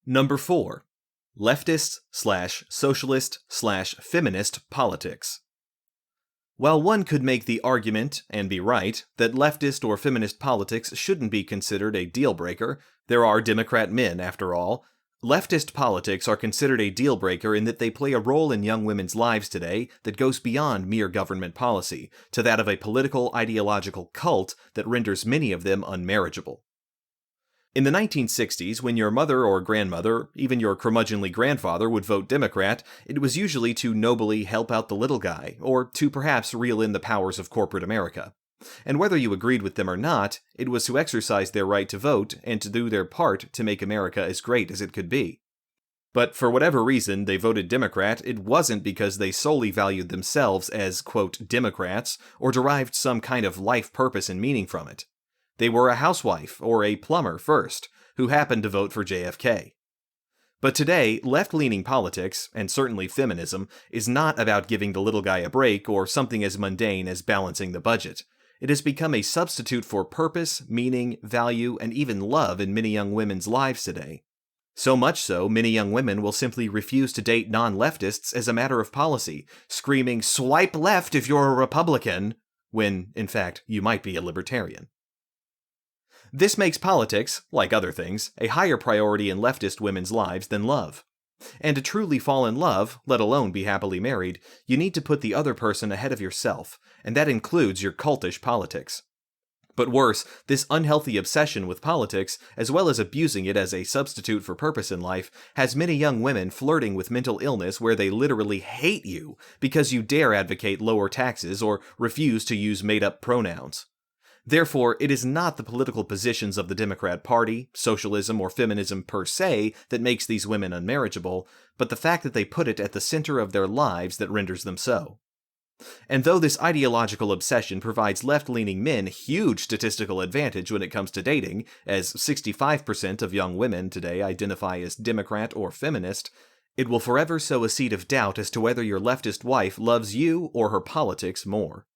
Number 4. Leftist/socialist/feminist politics. While one could make the argument, and be right, that leftist or feminist politics shouldn't be considered a deal-breaker, there are Democrat men, after all, leftist politics are considered a deal-breaker in that they play a role in young women's lives today that goes beyond mere government policy, to that of a political ideological cult that renders many of them unmarriageable. In the 1960s, when your mother or grandmother, even your curmudgeonly grandfather would vote Democrat, it was usually to nobly help out the little guy, or to perhaps reel in the powers of corporate America. And whether you agreed with them or not, it was to exercise their right to vote and to do their part to make America as great as it could be. But for whatever reason they voted Democrat, it wasn't because they solely valued themselves as, quote, Democrats, or derived some kind of life purpose and meaning from it. They were a housewife or a plumber first, who happened to vote for JFK. But today, left-leaning politics, and certainly feminism, is not about giving the little guy a break or something as mundane as balancing the budget. It has become a substitute for purpose, meaning, value, and even love in many young women's lives today. So much so, many young women will simply refuse to date non-leftists as a matter of policy, screaming, "Swipe left if you're a Republican," when, in fact, you might be a libertarian. This makes politics, like other things, a higher priority in leftist women's lives than love. And to truly fall in love, let alone be happily married, you need to put the other person ahead of yourself, and that includes your cultish politics. But worse, this unhealthy obsession with politics, as well as abusing it as a substitute for purpose in life, has many young women flirting with mental illness where they literally hate you because you dare advocate lower taxes or refuse to use made-up pronouns. Therefore, it is not the political positions of the Democrat Party, socialism, or feminism per se that makes these women unmarriageable, but the fact that they put it at the center of their lives that renders them so. And though this ideological obsession provides left-leaning men huge statistical advantage when it comes to dating, as 65% of young women today identify as Democrat or feminist, it will forever sow a seed of doubt as to whether your leftist wife loves you or her politics more.